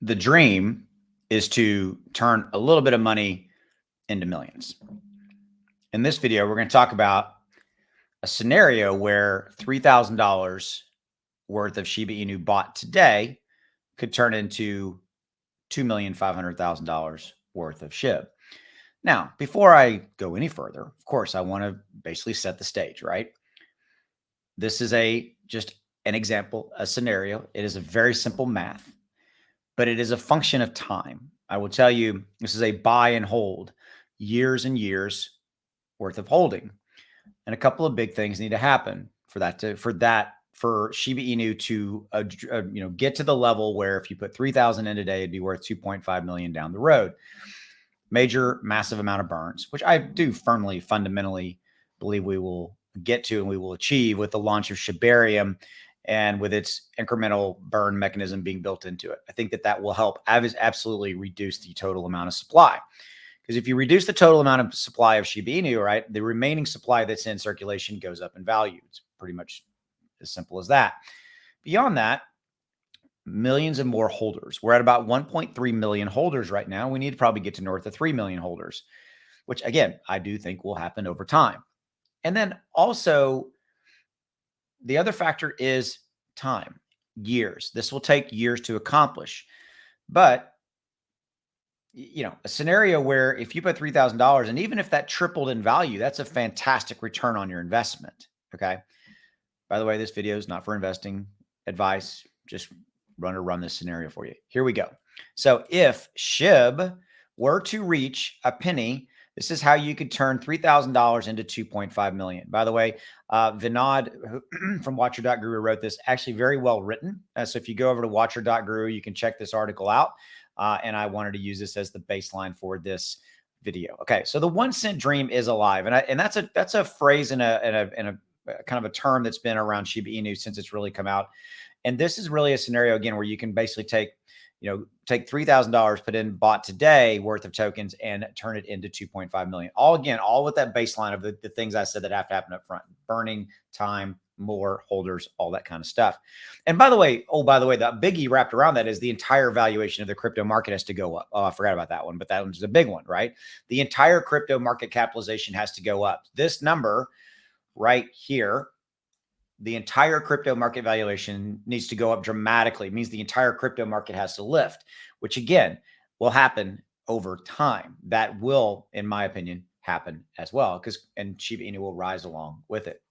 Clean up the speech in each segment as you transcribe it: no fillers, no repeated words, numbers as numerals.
The dream is to turn a little bit of money into millions. In this video, we're going to talk about a scenario where $3,000 worth of Shiba Inu bought today could turn into $2,500,000 worth of SHIB. Now, before I go any further, of course, I want to basically set the stage, right? This is just an example, a scenario. It is a very simple math, but it is a function of time. I will tell you, this is a buy and hold, years and years worth of holding. And a couple of big things need to happen for Shiba Inu to get to the level where if you put 3,000 in today, it'd be worth 2.5 million down the road. Massive amount of burns, which I do fundamentally believe we will get to and we will achieve with the launch of Shibarium and with its incremental burn mechanism being built into it. I think that will help absolutely reduce the total amount of supply. Because if you reduce the total amount of supply of Shiba Inu, right, the remaining supply that's in circulation goes up in value. It's pretty much as simple as that. Beyond that, millions and more holders. We're at about 1.3 million holders right now. We need to probably get to north of 3 million holders, which again, I do think will happen over time. And then also, the other factor is time, years. This will take years to accomplish. But a scenario where if you put $3,000 and even if that tripled in value, that's a fantastic return on your investment. Okay. By the way, this video is not for investing advice. Just run this scenario for you. Here we go. So if SHIB were to reach a penny, this is how you could turn $3,000 into 2.5 million. By the way, Vinod from Watcher.guru wrote this, actually very well written. So if you go over to Watcher.guru, you can check this article out. And I wanted to use this as the baseline for this video. Okay, so the 1 cent dream is alive, and that's a phrase in a kind of a term that's been around Shiba Inu since it's really come out. And this is really a scenario again where you can basically take $3,000 put in bought today worth of tokens and turn it into 2.5 million. All with that baseline of the things I said that have to happen up front: burning, time, more holders, all that kind of stuff. And by the way, the biggie wrapped around that is the entire valuation of the crypto market has to go up. Oh, I forgot about that one, but that one's the big one, right? The entire crypto market capitalization has to go up. This number right here, the entire crypto market valuation needs to go up dramatically. It means the entire crypto market has to lift, which again will happen over time. That will, in my opinion, happen as well, and Shiba Inu will rise along with it.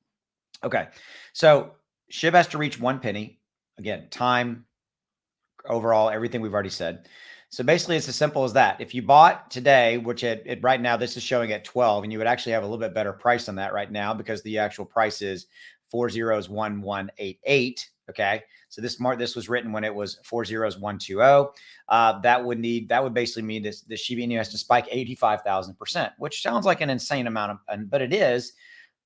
Okay, so SHIB has to reach 1 penny. Again, time, overall, everything we've already said. So basically, it's as simple as that. If you bought today, which right now this is showing at 12, and you would actually have a little bit better price on that right now because the actual price is 401188. Okay, so this was written when it was 40120. That would basically mean the Shiba Inu has to spike 85,000%, which sounds like an insane amount but it is.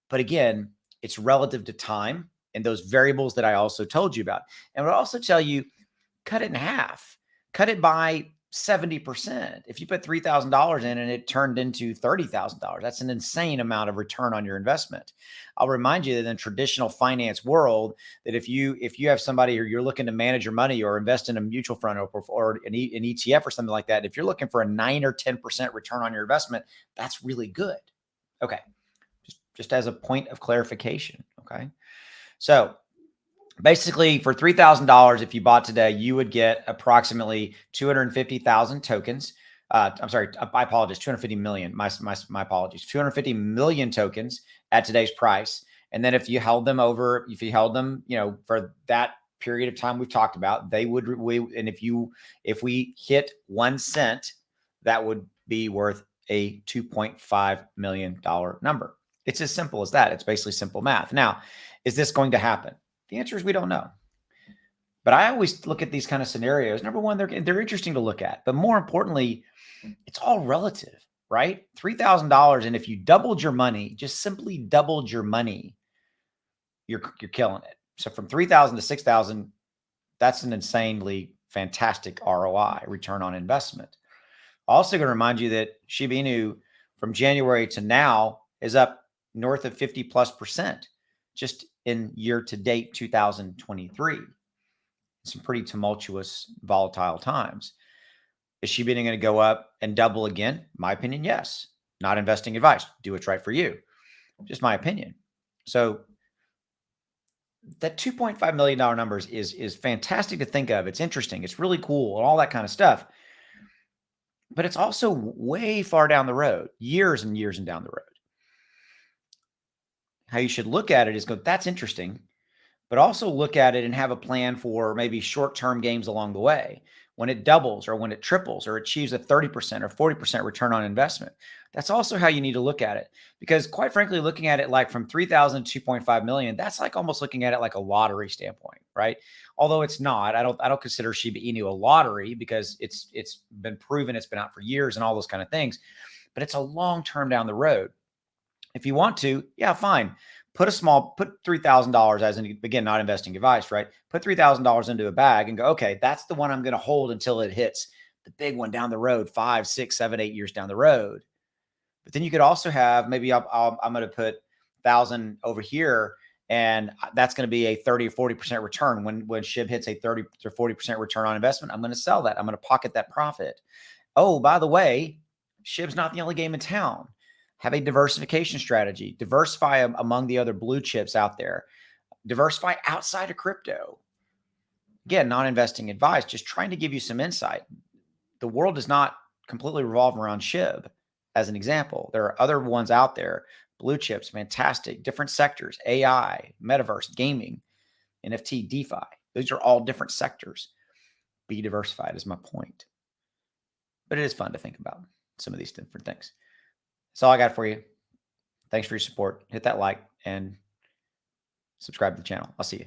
But again, it's relative to time and those variables that I also told you about. And I would also tell you, cut it in half, cut it by 70%. If you put $3,000 in and it turned into $30,000, that's an insane amount of return on your investment. I'll remind you that in traditional finance world, that if you have somebody or you're looking to manage your money or invest in a mutual fund or an ETF or something like that, if you're looking for a 9 or 10% return on your investment, that's really good. Okay. Just as a point of clarification. Okay. So basically for $3,000, if you bought today, you would get approximately 250,000 tokens. I'm sorry, I apologize, 250 million. My apologies. 250 million tokens at today's price. And then if you held them for that period of time we've talked about, if we hit 1 cent, that would be worth a $2.5 million number. It's as simple as that. It's basically simple math. Now, is this going to happen? The answer is we don't know. But I always look at these kind of scenarios. Number one, they're interesting to look at. But more importantly, it's all relative, right? $3,000. And if you doubled your money, just simply doubled your money, you're killing it. So from 3,000 to 6,000, that's an insanely fantastic ROI, return on investment. Also going to remind you that Shiba Inu from January to now is up north of 50+% just in year to date 2023. some pretty tumultuous, volatile times. Is Shiba Inu going to go up and double again? My opinion, yes. Not investing advice. Do what's right for you. Just my opinion. So that $2.5 million numbers is fantastic to think of. It's interesting. It's really cool and all that kind of stuff. But it's also way far down the road, years and years and down the road. How you should look at it is go, that's interesting, but also look at it and have a plan for maybe short-term gains along the way. When it doubles or when it triples or achieves a 30% or 40% return on investment. That's also how you need to look at it. Because quite frankly, looking at it like from 3,000 to 2.5 million, that's like almost looking at it like a lottery standpoint, right? Although it's not. I don't consider Shiba Inu a lottery because it's been proven, it's been out for years and all those kind of things. But it's a long term down the road. If you want to, yeah, fine. Put $3,000 as an, again, not investing advice, right? Put $3,000 into a bag and go, okay, that's the one I'm going to hold until it hits the big one down the road, 5, 6, 7, 8 years down the road. But then you could also have, maybe I'm going to put 1,000 over here, and that's going to be a 30 or 40% return. When SHIB hits a 30 to 40% return on investment, I'm going to sell that. I'm going to pocket that profit. Oh, by the way, SHIB's not the only game in town. Have a diversification strategy. Diversify among the other blue chips out there. Diversify outside of crypto. Again, non-investing advice, just trying to give you some insight. The world does not completely revolve around SHIB, as an example. There are other ones out there, blue chips, fantastic, different sectors, AI, metaverse, gaming, NFT, DeFi. Those are all different sectors. Be diversified is my point. But it is fun to think about some of these different things. That's all I got for you. Thanks for your support. Hit that like and subscribe to the channel. I'll see you.